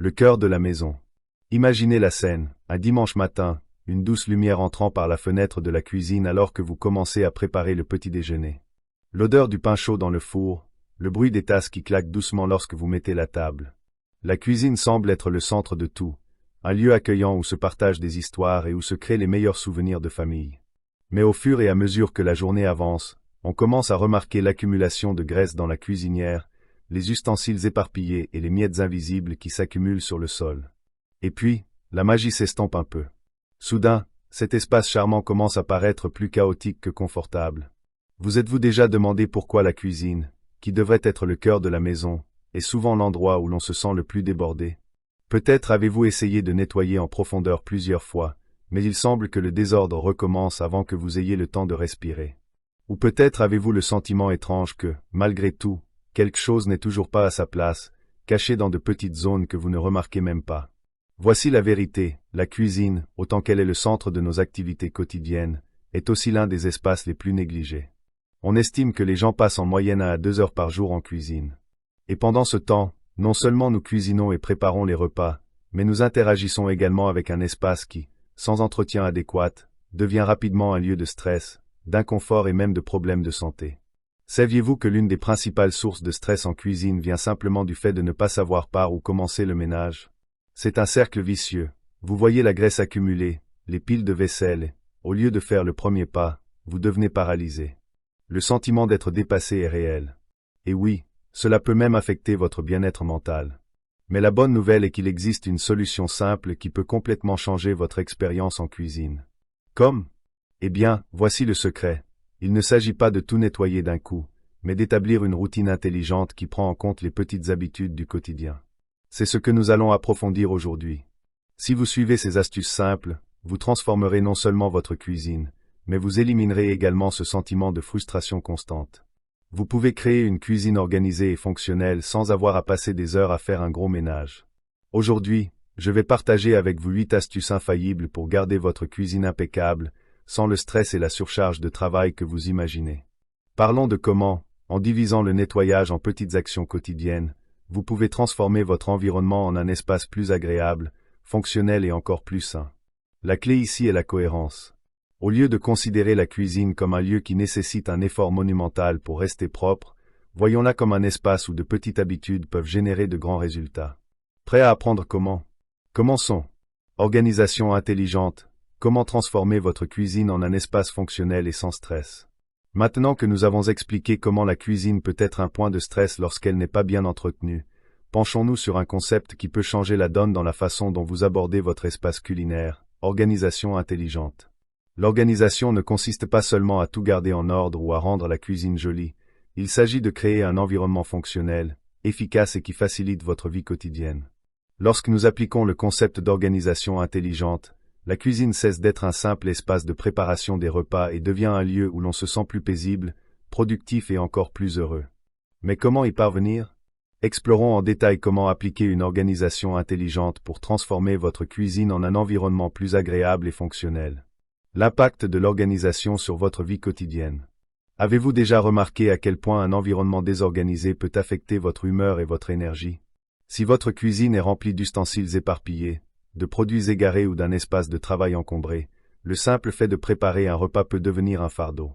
Le cœur de la maison. Imaginez la scène, un dimanche matin, une douce lumière entrant par la fenêtre de la cuisine alors que vous commencez à préparer le petit déjeuner. L'odeur du pain chaud dans le four, le bruit des tasses qui claquent doucement lorsque vous mettez la table. La cuisine semble être le centre de tout, un lieu accueillant où se partagent des histoires et où se créent les meilleurs souvenirs de famille. Mais au fur et à mesure que la journée avance, on commence à remarquer l'accumulation de graisse dans la cuisinière, les ustensiles éparpillés et les miettes invisibles qui s'accumulent sur le sol. Et puis, la magie s'estompe un peu. Soudain, cet espace charmant commence à paraître plus chaotique que confortable. Vous êtes-vous déjà demandé pourquoi la cuisine, qui devrait être le cœur de la maison, est souvent l'endroit où l'on se sent le plus débordé? Peut-être avez-vous essayé de nettoyer en profondeur plusieurs fois, mais il semble que le désordre recommence avant que vous ayez le temps de respirer. Ou peut-être avez-vous le sentiment étrange que, malgré tout, quelque chose n'est toujours pas à sa place, caché dans de petites zones que vous ne remarquez même pas. Voici la vérité, la cuisine, autant qu'elle est le centre de nos activités quotidiennes, est aussi l'un des espaces les plus négligés. On estime que les gens passent en moyenne 1 à 2 heures par jour en cuisine. Et pendant ce temps, non seulement nous cuisinons et préparons les repas, mais nous interagissons également avec un espace qui, sans entretien adéquat, devient rapidement un lieu de stress, d'inconfort et même de problèmes de santé. Saviez-vous que l'une des principales sources de stress en cuisine vient simplement du fait de ne pas savoir par où commencer le ménage? C'est un cercle vicieux. Vous voyez la graisse accumulée, les piles de vaisselle, et, au lieu de faire le premier pas, vous devenez paralysé. Le sentiment d'être dépassé est réel. Et oui, cela peut même affecter votre bien-être mental. Mais la bonne nouvelle est qu'il existe une solution simple qui peut complètement changer votre expérience en cuisine. Comme? Eh bien, voici le secret. Il ne s'agit pas de tout nettoyer d'un coup, mais d'établir une routine intelligente qui prend en compte les petites habitudes du quotidien. C'est ce que nous allons approfondir aujourd'hui. Si vous suivez ces astuces simples, vous transformerez non seulement votre cuisine, mais vous éliminerez également ce sentiment de frustration constante. Vous pouvez créer une cuisine organisée et fonctionnelle sans avoir à passer des heures à faire un gros ménage. Aujourd'hui, je vais partager avec vous 8 astuces infaillibles pour garder votre cuisine impeccable, sans le stress et la surcharge de travail que vous imaginez. Parlons de comment, en divisant le nettoyage en petites actions quotidiennes, vous pouvez transformer votre environnement en un espace plus agréable, fonctionnel et encore plus sain. La clé ici est la cohérence. Au lieu de considérer la cuisine comme un lieu qui nécessite un effort monumental pour rester propre, voyons-la comme un espace où de petites habitudes peuvent générer de grands résultats. Prêt à apprendre comment? Commençons. Organisation intelligente. Comment transformer votre cuisine en un espace fonctionnel et sans stress? Maintenant que nous avons expliqué comment la cuisine peut être un point de stress lorsqu'elle n'est pas bien entretenue, penchons-nous sur un concept qui peut changer la donne dans la façon dont vous abordez votre espace culinaire, organisation intelligente. L'organisation ne consiste pas seulement à tout garder en ordre ou à rendre la cuisine jolie, il s'agit de créer un environnement fonctionnel, efficace et qui facilite votre vie quotidienne. Lorsque nous appliquons le concept d'organisation intelligente, la cuisine cesse d'être un simple espace de préparation des repas et devient un lieu où l'on se sent plus paisible, productif et encore plus heureux. Mais comment y parvenir? Explorons en détail comment appliquer une organisation intelligente pour transformer votre cuisine en un environnement plus agréable et fonctionnel. L'impact de l'organisation sur votre vie quotidienne. Avez-vous déjà remarqué à quel point un environnement désorganisé peut affecter votre humeur et votre énergie? Si votre cuisine est remplie d'ustensiles éparpillés, de produits égarés ou d'un espace de travail encombré, le simple fait de préparer un repas peut devenir un fardeau.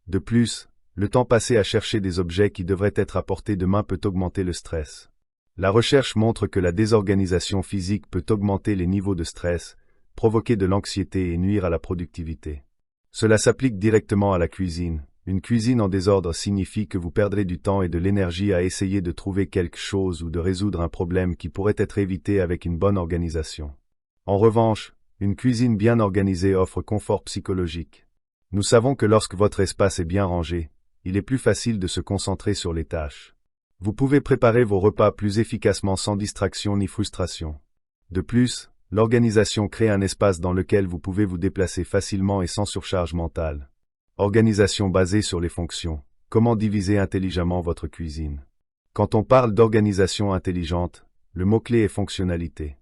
De plus, le temps passé à chercher des objets qui devraient être à portée de main peut augmenter le stress. La recherche montre que la désorganisation physique peut augmenter les niveaux de stress, provoquer de l'anxiété et nuire à la productivité. Cela s'applique directement à la cuisine. Une cuisine en désordre signifie que vous perdrez du temps et de l'énergie à essayer de trouver quelque chose ou de résoudre un problème qui pourrait être évité avec une bonne organisation. En revanche, une cuisine bien organisée offre confort psychologique. Nous savons que lorsque votre espace est bien rangé, il est plus facile de se concentrer sur les tâches. Vous pouvez préparer vos repas plus efficacement sans distraction ni frustration. De plus, l'organisation crée un espace dans lequel vous pouvez vous déplacer facilement et sans surcharge mentale. Organisation basée sur les fonctions. Comment diviser intelligemment votre cuisine? Quand on parle d'organisation intelligente, le mot-clé est fonctionnalité.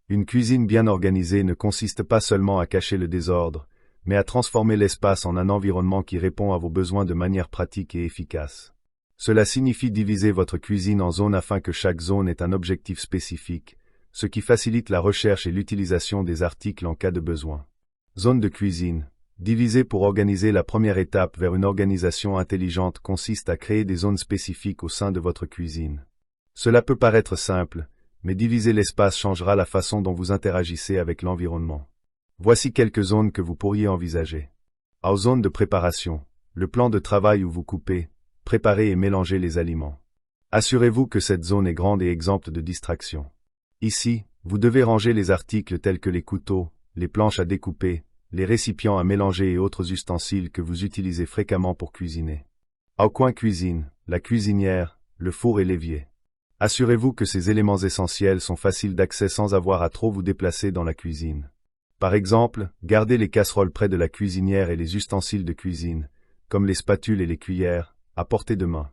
Une cuisine bien organisée ne consiste pas seulement à cacher le désordre, mais à transformer l'espace en un environnement qui répond à vos besoins de manière pratique et efficace. Cela signifie diviser votre cuisine en zones afin que chaque zone ait un objectif spécifique, ce qui facilite la recherche et l'utilisation des articles en cas de besoin. Zone de cuisine. Diviser pour organiser. La première étape vers une organisation intelligente consiste à créer des zones spécifiques au sein de votre cuisine. Cela peut paraître simple, mais diviser l'espace changera la façon dont vous interagissez avec l'environnement. Voici quelques zones que vous pourriez envisager. En zone de préparation, le plan de travail où vous coupez, préparez et mélangez les aliments. Assurez-vous que cette zone est grande et exempte de distractions. Ici, vous devez ranger les articles tels que les couteaux, les planches à découper, les récipients à mélanger et autres ustensiles que vous utilisez fréquemment pour cuisiner. Au coin cuisine, la cuisinière, le four et l'évier. Assurez-vous que ces éléments essentiels sont faciles d'accès sans avoir à trop vous déplacer dans la cuisine. Par exemple, gardez les casseroles près de la cuisinière et les ustensiles de cuisine, comme les spatules et les cuillères, à portée de main.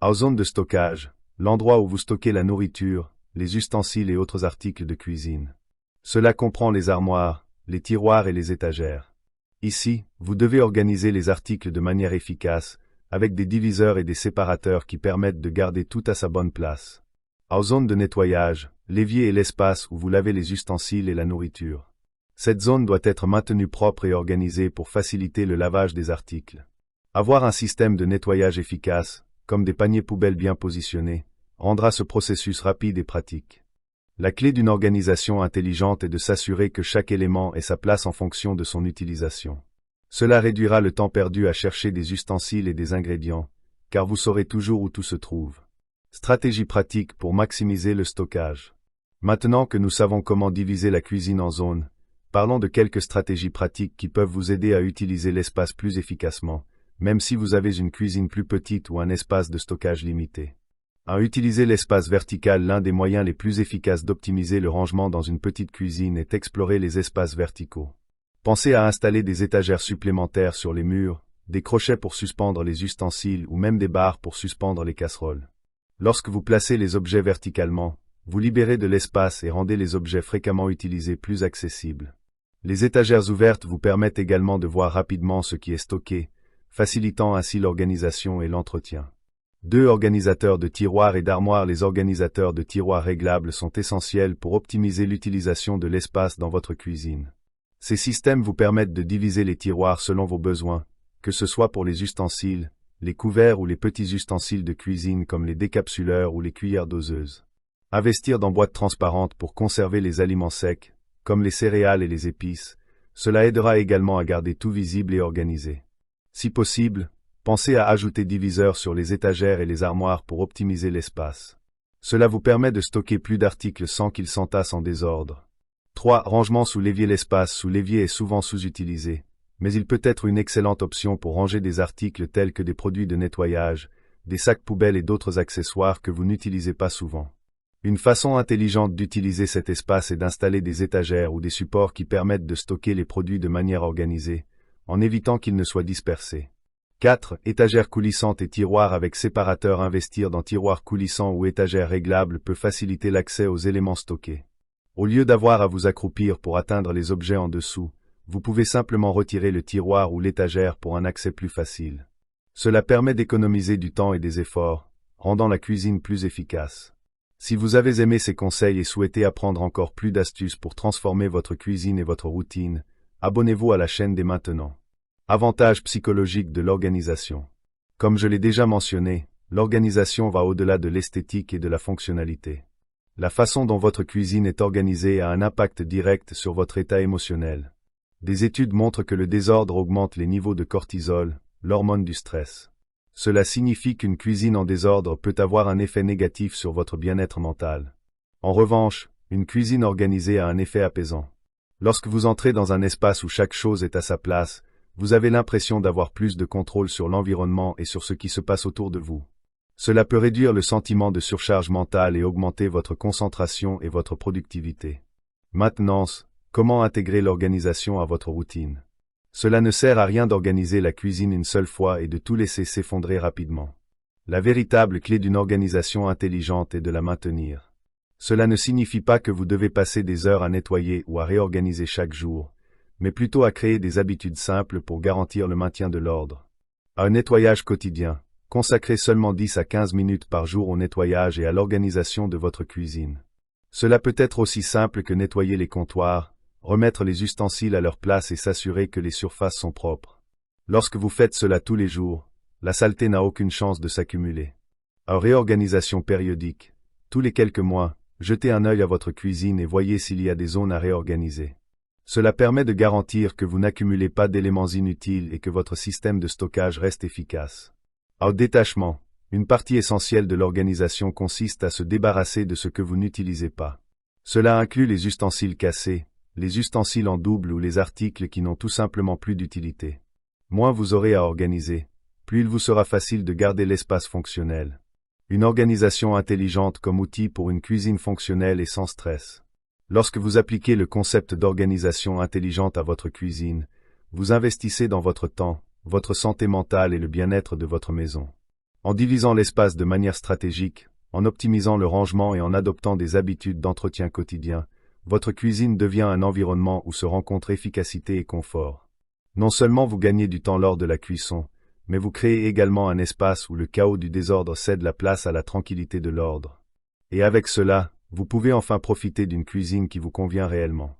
En zone de stockage, l'endroit où vous stockez la nourriture, les ustensiles et autres articles de cuisine. Cela comprend les armoires, les tiroirs et les étagères. Ici, vous devez organiser les articles de manière efficace, avec des diviseurs et des séparateurs qui permettent de garder tout à sa bonne place. En zone de nettoyage, l'évier est l'espace où vous lavez les ustensiles et la nourriture. Cette zone doit être maintenue propre et organisée pour faciliter le lavage des articles. Avoir un système de nettoyage efficace, comme des paniers poubelles bien positionnés, rendra ce processus rapide et pratique. La clé d'une organisation intelligente est de s'assurer que chaque élément ait sa place en fonction de son utilisation. Cela réduira le temps perdu à chercher des ustensiles et des ingrédients, car vous saurez toujours où tout se trouve. Stratégie pratique pour maximiser le stockage. Maintenant que nous savons comment diviser la cuisine en zones, parlons de quelques stratégies pratiques qui peuvent vous aider à utiliser l'espace plus efficacement, même si vous avez une cuisine plus petite ou un espace de stockage limité. À utiliser l'espace vertical. L'un des moyens les plus efficaces d'optimiser le rangement dans une petite cuisine est explorer les espaces verticaux. Pensez à installer des étagères supplémentaires sur les murs, des crochets pour suspendre les ustensiles ou même des barres pour suspendre les casseroles. Lorsque vous placez les objets verticalement, vous libérez de l'espace et rendez les objets fréquemment utilisés plus accessibles. Les étagères ouvertes vous permettent également de voir rapidement ce qui est stocké, facilitant ainsi l'organisation et l'entretien. 2 organisateurs de tiroirs et d'armoires. Les organisateurs de tiroirs réglables sont essentiels pour optimiser l'utilisation de l'espace dans votre cuisine. Ces systèmes vous permettent de diviser les tiroirs selon vos besoins, que ce soit pour les ustensiles, les couverts ou les petits ustensiles de cuisine comme les décapsuleurs ou les cuillères doseuses. Investir dans boîtes transparentes pour conserver les aliments secs, comme les céréales et les épices, cela aidera également à garder tout visible et organisé. Si possible, pensez à ajouter diviseurs sur les étagères et les armoires pour optimiser l'espace. Cela vous permet de stocker plus d'articles sans qu'ils s'entassent en désordre. 3. Rangement sous l'évier. L'espace sous l'évier est souvent sous-utilisé, mais il peut être une excellente option pour ranger des articles tels que des produits de nettoyage, des sacs poubelles et d'autres accessoires que vous n'utilisez pas souvent. Une façon intelligente d'utiliser cet espace est d'installer des étagères ou des supports qui permettent de stocker les produits de manière organisée, en évitant qu'ils ne soient dispersés. 4. Étagères coulissantes et tiroirs avec séparateur. Investir dans tiroirs coulissants ou étagères réglables peut faciliter l'accès aux éléments stockés. Au lieu d'avoir à vous accroupir pour atteindre les objets en dessous, vous pouvez simplement retirer le tiroir ou l'étagère pour un accès plus facile. Cela permet d'économiser du temps et des efforts, rendant la cuisine plus efficace. Si vous avez aimé ces conseils et souhaitez apprendre encore plus d'astuces pour transformer votre cuisine et votre routine, abonnez-vous à la chaîne dès maintenant. Avantages psychologiques de l'organisation. Comme je l'ai déjà mentionné, l'organisation va au-delà de l'esthétique et de la fonctionnalité. La façon dont votre cuisine est organisée a un impact direct sur votre état émotionnel. Des études montrent que le désordre augmente les niveaux de cortisol, l'hormone du stress. Cela signifie qu'une cuisine en désordre peut avoir un effet négatif sur votre bien-être mental. En revanche, une cuisine organisée a un effet apaisant. Lorsque vous entrez dans un espace où chaque chose est à sa place, vous avez l'impression d'avoir plus de contrôle sur l'environnement et sur ce qui se passe autour de vous. Cela peut réduire le sentiment de surcharge mentale et augmenter votre concentration et votre productivité. Maintenance, comment intégrer l'organisation à votre routine? Cela ne sert à rien d'organiser la cuisine une seule fois et de tout laisser s'effondrer rapidement. La véritable clé d'une organisation intelligente est de la maintenir. Cela ne signifie pas que vous devez passer des heures à nettoyer ou à réorganiser chaque jour, mais plutôt à créer des habitudes simples pour garantir le maintien de l'ordre. Un nettoyage quotidien. Consacrez seulement 10 à 15 minutes par jour au nettoyage et à l'organisation de votre cuisine. Cela peut être aussi simple que nettoyer les comptoirs, remettre les ustensiles à leur place et s'assurer que les surfaces sont propres. Lorsque vous faites cela tous les jours, la saleté n'a aucune chance de s'accumuler. En réorganisation périodique, tous les quelques mois, jetez un œil à votre cuisine et voyez s'il y a des zones à réorganiser. Cela permet de garantir que vous n'accumulez pas d'éléments inutiles et que votre système de stockage reste efficace. En détachement, une partie essentielle de l'organisation consiste à se débarrasser de ce que vous n'utilisez pas. Cela inclut les ustensiles cassés, les ustensiles en double ou les articles qui n'ont tout simplement plus d'utilité. Moins vous aurez à organiser, plus il vous sera facile de garder l'espace fonctionnel. Une organisation intelligente comme outil pour une cuisine fonctionnelle et sans stress. Lorsque vous appliquez le concept d'organisation intelligente à votre cuisine, vous investissez dans votre temps, votre santé mentale et le bien-être de votre maison. En divisant l'espace de manière stratégique, en optimisant le rangement et en adoptant des habitudes d'entretien quotidien, votre cuisine devient un environnement où se rencontrent efficacité et confort. Non seulement vous gagnez du temps lors de la cuisson, mais vous créez également un espace où le chaos du désordre cède la place à la tranquillité de l'ordre. Et avec cela, vous pouvez enfin profiter d'une cuisine qui vous convient réellement.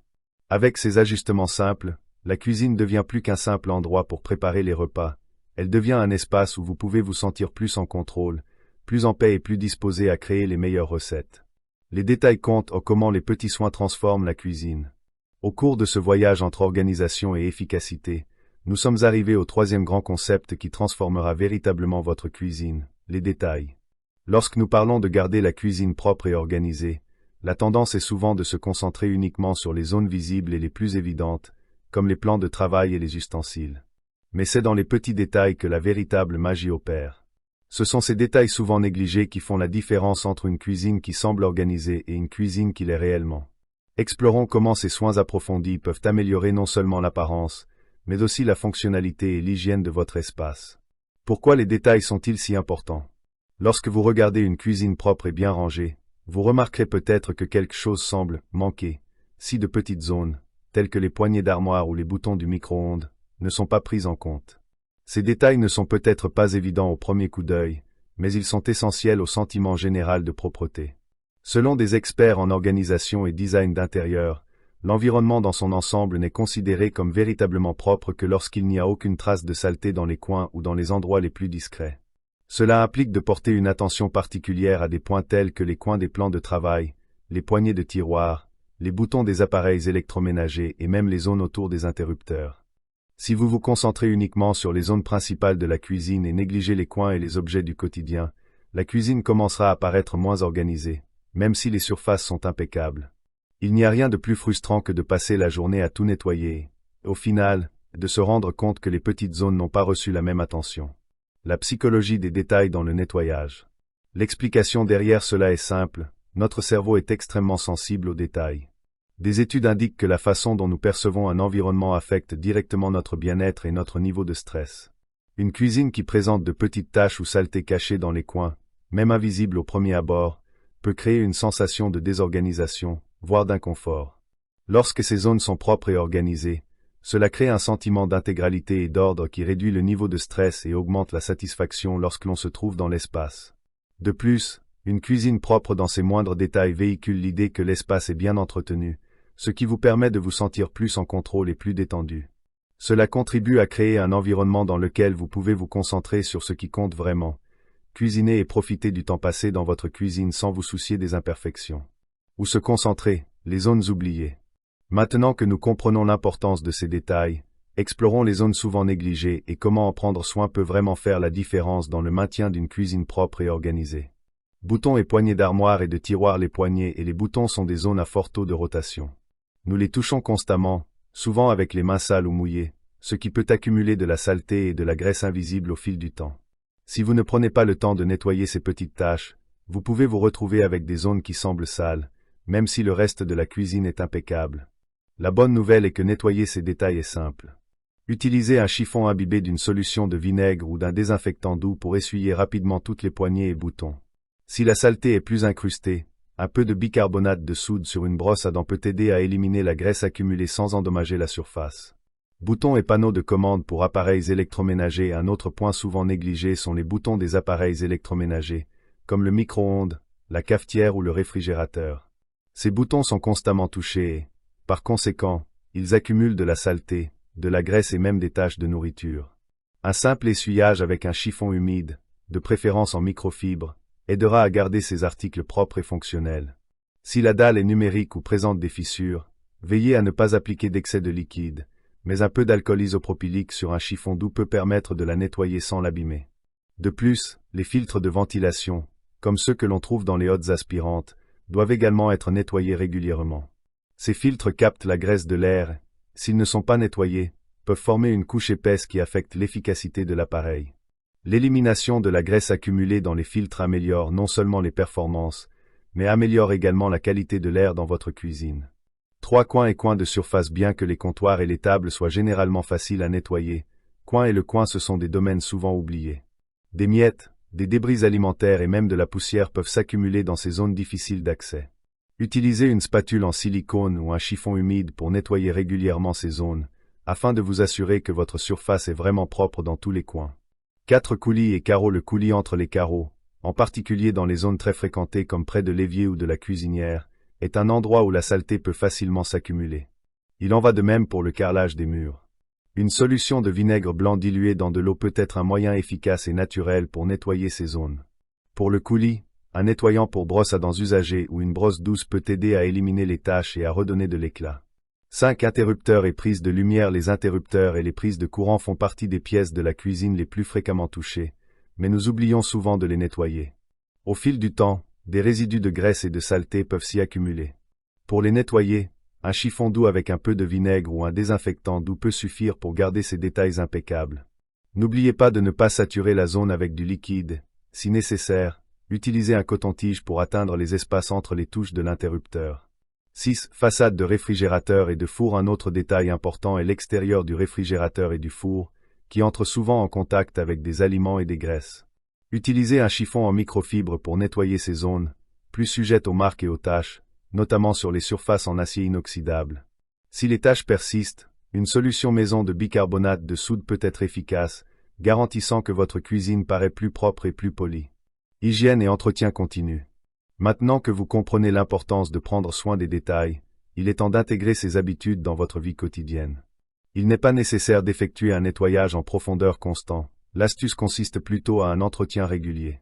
Avec ces ajustements simples, la cuisine devient plus qu'un simple endroit pour préparer les repas, elle devient un espace où vous pouvez vous sentir plus en contrôle, plus en paix et plus disposé à créer les meilleures recettes. Les détails comptent en comment les petits soins transforment la cuisine. Au cours de ce voyage entre organisation et efficacité, nous sommes arrivés au troisième grand concept qui transformera véritablement votre cuisine, les détails. Lorsque nous parlons de garder la cuisine propre et organisée, la tendance est souvent de se concentrer uniquement sur les zones visibles et les plus évidentes, comme les plans de travail et les ustensiles. Mais c'est dans les petits détails que la véritable magie opère. Ce sont ces détails souvent négligés qui font la différence entre une cuisine qui semble organisée et une cuisine qui l'est réellement. Explorons comment ces soins approfondis peuvent améliorer non seulement l'apparence, mais aussi la fonctionnalité et l'hygiène de votre espace. Pourquoi les détails sont-ils si importants? Lorsque vous regardez une cuisine propre et bien rangée, vous remarquerez peut-être que quelque chose semble manquer, si de petites zones, telles que les poignées d'armoire ou les boutons du micro-ondes, ne sont pas prises en compte. Ces détails ne sont peut-être pas évidents au premier coup d'œil, mais ils sont essentiels au sentiment général de propreté. Selon des experts en organisation et design d'intérieur, l'environnement dans son ensemble n'est considéré comme véritablement propre que lorsqu'il n'y a aucune trace de saleté dans les coins ou dans les endroits les plus discrets. Cela implique de porter une attention particulière à des points tels que les coins des plans de travail, les poignées de tiroirs, les boutons des appareils électroménagers et même les zones autour des interrupteurs. Si vous vous concentrez uniquement sur les zones principales de la cuisine et négligez les coins et les objets du quotidien, la cuisine commencera à paraître moins organisée, même si les surfaces sont impeccables. Il n'y a rien de plus frustrant que de passer la journée à tout nettoyer, et au final, de se rendre compte que les petites zones n'ont pas reçu la même attention. La psychologie des détails dans le nettoyage. L'explication derrière cela est simple, notre cerveau est extrêmement sensible aux détails. Des études indiquent que la façon dont nous percevons un environnement affecte directement notre bien-être et notre niveau de stress. Une cuisine qui présente de petites taches ou saletés cachées dans les coins, même invisibles au premier abord, peut créer une sensation de désorganisation, voire d'inconfort. Lorsque ces zones sont propres et organisées, cela crée un sentiment d'intégralité et d'ordre qui réduit le niveau de stress et augmente la satisfaction lorsque l'on se trouve dans l'espace. De plus, une cuisine propre dans ses moindres détails véhicule l'idée que l'espace est bien entretenu, ce qui vous permet de vous sentir plus en contrôle et plus détendu. Cela contribue à créer un environnement dans lequel vous pouvez vous concentrer sur ce qui compte vraiment, cuisiner et profiter du temps passé dans votre cuisine sans vous soucier des imperfections. Où se concentrer, les zones oubliées. Maintenant que nous comprenons l'importance de ces détails, explorons les zones souvent négligées et comment en prendre soin peut vraiment faire la différence dans le maintien d'une cuisine propre et organisée. Boutons et poignées d'armoire et de tiroirs. Les poignées et les boutons sont des zones à fort taux de rotation. Nous les touchons constamment, souvent avec les mains sales ou mouillées, ce qui peut accumuler de la saleté et de la graisse invisible au fil du temps. Si vous ne prenez pas le temps de nettoyer ces petites taches, vous pouvez vous retrouver avec des zones qui semblent sales, même si le reste de la cuisine est impeccable. La bonne nouvelle est que nettoyer ces détails est simple. Utilisez un chiffon imbibé d'une solution de vinaigre ou d'un désinfectant doux pour essuyer rapidement toutes les poignées et boutons. Si la saleté est plus incrustée, un peu de bicarbonate de soude sur une brosse à dents peut aider à éliminer la graisse accumulée sans endommager la surface. Boutons et panneaux de commande pour appareils électroménagers. Un autre point souvent négligé sont les boutons des appareils électroménagers, comme le micro-ondes, la cafetière ou le réfrigérateur. Ces boutons sont constamment touchés et, par conséquent, ils accumulent de la saleté, de la graisse et même des taches de nourriture. Un simple essuyage avec un chiffon humide, de préférence en microfibre, aidera à garder ces articles propres et fonctionnels. Si la dalle est numérique ou présente des fissures, veillez à ne pas appliquer d'excès de liquide, mais un peu d'alcool isopropylique sur un chiffon doux peut permettre de la nettoyer sans l'abîmer. De plus, les filtres de ventilation, comme ceux que l'on trouve dans les hottes aspirantes, doivent également être nettoyés régulièrement. Ces filtres captent la graisse de l'air, s'ils ne sont pas nettoyés, peuvent former une couche épaisse qui affecte l'efficacité de l'appareil. L'élimination de la graisse accumulée dans les filtres améliore non seulement les performances, mais améliore également la qualité de l'air dans votre cuisine. 3 coins et coins de surface. Bien que les comptoirs et les tables soient généralement faciles à nettoyer, coin et le coin ce sont des domaines souvent oubliés. Des miettes, des débris alimentaires et même de la poussière peuvent s'accumuler dans ces zones difficiles d'accès. Utilisez une spatule en silicone ou un chiffon humide pour nettoyer régulièrement ces zones, afin de vous assurer que votre surface est vraiment propre dans tous les coins. 4 coulis et carreaux. Le coulis entre les carreaux, en particulier dans les zones très fréquentées comme près de l'évier ou de la cuisinière, est un endroit où la saleté peut facilement s'accumuler. Il en va de même pour le carrelage des murs. Une solution de vinaigre blanc dilué dans de l'eau peut être un moyen efficace et naturel pour nettoyer ces zones. Pour le coulis, un nettoyant pour brosse à dents usagée ou une brosse douce peut aider à éliminer les taches et à redonner de l'éclat. 5 interrupteurs et prises de lumière. Les interrupteurs et les prises de courant font partie des pièces de la cuisine les plus fréquemment touchées, mais nous oublions souvent de les nettoyer. Au fil du temps, des résidus de graisse et de saleté peuvent s'y accumuler. Pour les nettoyer, un chiffon doux avec un peu de vinaigre ou un désinfectant doux peut suffire pour garder ces détails impeccables. N'oubliez pas de ne pas saturer la zone avec du liquide. Si nécessaire, utilisez un coton-tige pour atteindre les espaces entre les touches de l'interrupteur. 6. Façade de réfrigérateur et de four. Un autre détail important est l'extérieur du réfrigérateur et du four, qui entrent souvent en contact avec des aliments et des graisses. Utilisez un chiffon en microfibre pour nettoyer ces zones, plus sujettes aux marques et aux taches, notamment sur les surfaces en acier inoxydable. Si les taches persistent, une solution maison de bicarbonate de soude peut être efficace, garantissant que votre cuisine paraît plus propre et plus polie. Hygiène et entretien continu. Maintenant que vous comprenez l'importance de prendre soin des détails, il est temps d'intégrer ces habitudes dans votre vie quotidienne. Il n'est pas nécessaire d'effectuer un nettoyage en profondeur constant, l'astuce consiste plutôt à un entretien régulier.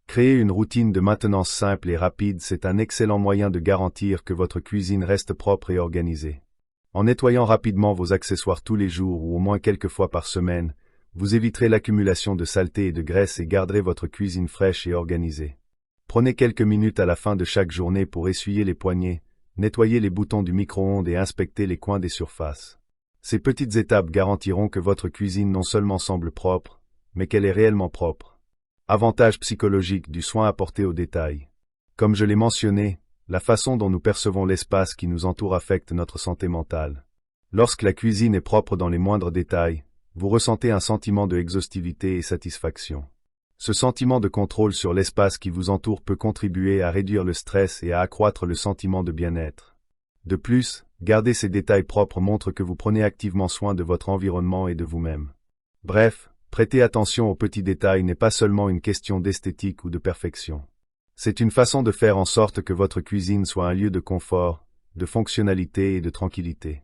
Créer une routine de maintenance simple et rapide, c'est un excellent moyen de garantir que votre cuisine reste propre et organisée. En nettoyant rapidement vos accessoires tous les jours ou au moins quelques fois par semaine, vous éviterez l'accumulation de saleté et de graisse et garderez votre cuisine fraîche et organisée. Prenez quelques minutes à la fin de chaque journée pour essuyer les poignées, nettoyer les boutons du micro-ondes et inspecter les coins des surfaces. Ces petites étapes garantiront que votre cuisine non seulement semble propre, mais qu'elle est réellement propre. Avantage psychologique du soin apporté aux détails. Comme je l'ai mentionné, la façon dont nous percevons l'espace qui nous entoure affecte notre santé mentale. Lorsque la cuisine est propre dans les moindres détails, vous ressentez un sentiment de exhaustivité et satisfaction. Ce sentiment de contrôle sur l'espace qui vous entoure peut contribuer à réduire le stress et à accroître le sentiment de bien-être. De plus, garder ces détails propres montre que vous prenez activement soin de votre environnement et de vous-même. Bref, prêter attention aux petits détails n'est pas seulement une question d'esthétique ou de perfection. C'est une façon de faire en sorte que votre cuisine soit un lieu de confort, de fonctionnalité et de tranquillité.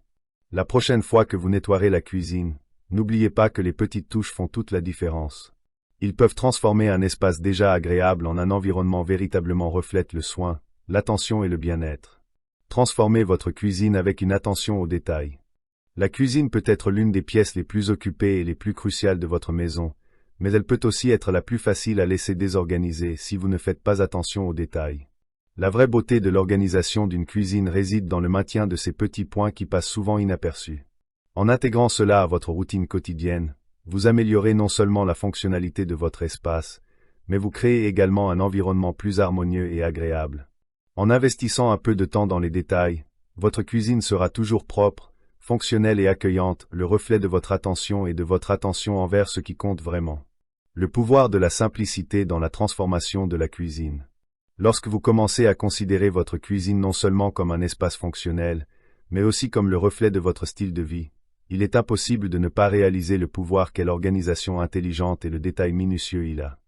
La prochaine fois que vous nettoierez la cuisine, n'oubliez pas que les petites touches font toute la différence. Ils peuvent transformer un espace déjà agréable en un environnement véritablement reflète le soin, l'attention et le bien-être. Transformez votre cuisine avec une attention aux détails. La cuisine peut être l'une des pièces les plus occupées et les plus cruciales de votre maison, mais elle peut aussi être la plus facile à laisser désorganisée si vous ne faites pas attention aux détails. La vraie beauté de l'organisation d'une cuisine réside dans le maintien de ces petits points qui passent souvent inaperçus. En intégrant cela à votre routine quotidienne, vous améliorez non seulement la fonctionnalité de votre espace, mais vous créez également un environnement plus harmonieux et agréable. En investissant un peu de temps dans les détails, votre cuisine sera toujours propre, fonctionnelle et accueillante, le reflet de votre attention et de votre attention envers ce qui compte vraiment. Le pouvoir de la simplicité dans la transformation de la cuisine. Lorsque vous commencez à considérer votre cuisine non seulement comme un espace fonctionnel, mais aussi comme le reflet de votre style de vie, il est impossible de ne pas réaliser le pouvoir qu'est l'organisation intelligente et le détail minutieux il a.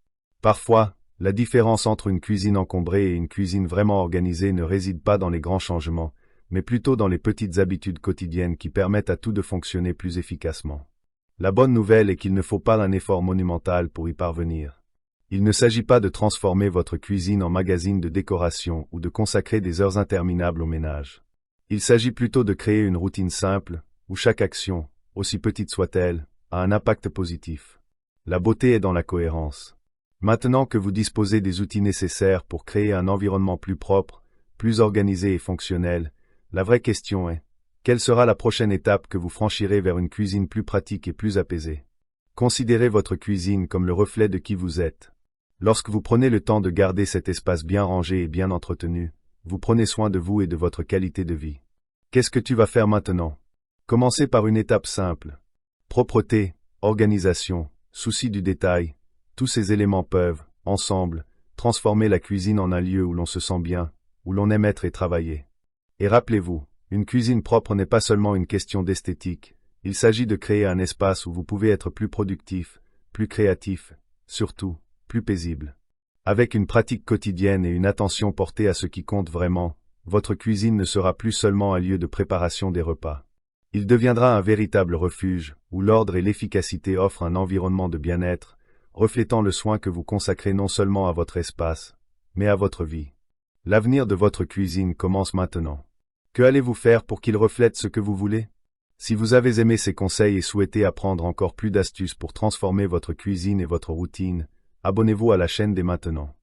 Parfois, La différence entre une cuisine encombrée et une cuisine vraiment organisée ne réside pas dans les grands changements, mais plutôt dans les petites habitudes quotidiennes qui permettent à tout de fonctionner plus efficacement. La bonne nouvelle est qu'il ne faut pas un effort monumental pour y parvenir. Il ne s'agit pas de transformer votre cuisine en magazine de décoration ou de consacrer des heures interminables au ménage. Il s'agit plutôt de créer une routine simple, où chaque action, aussi petite soit-elle, a un impact positif. La beauté est dans la cohérence. Maintenant que vous disposez des outils nécessaires pour créer un environnement plus propre, plus organisé et fonctionnel, la vraie question est, quelle sera la prochaine étape que vous franchirez vers une cuisine plus pratique et plus apaisée? Considérez votre cuisine comme le reflet de qui vous êtes. Lorsque vous prenez le temps de garder cet espace bien rangé et bien entretenu, vous prenez soin de vous et de votre qualité de vie. Qu'est-ce que tu vas faire maintenant? Commencez par une étape simple. Propreté, organisation, souci du détail, tous ces éléments peuvent, ensemble, transformer la cuisine en un lieu où l'on se sent bien, où l'on aime être et travailler. Et rappelez-vous, une cuisine propre n'est pas seulement une question d'esthétique, il s'agit de créer un espace où vous pouvez être plus productif, plus créatif, surtout, plus paisible. Avec une pratique quotidienne et une attention portée à ce qui compte vraiment, votre cuisine ne sera plus seulement un lieu de préparation des repas. Il deviendra un véritable refuge, où l'ordre et l'efficacité offrent un environnement de bien-être, reflétant le soin que vous consacrez non seulement à votre espace, mais à votre vie. L'avenir de votre cuisine commence maintenant. Que allez-vous faire pour qu'il reflète ce que vous voulez? Si vous avez aimé ces conseils et souhaitez apprendre encore plus d'astuces pour transformer votre cuisine et votre routine, abonnez-vous à la chaîne dès maintenant.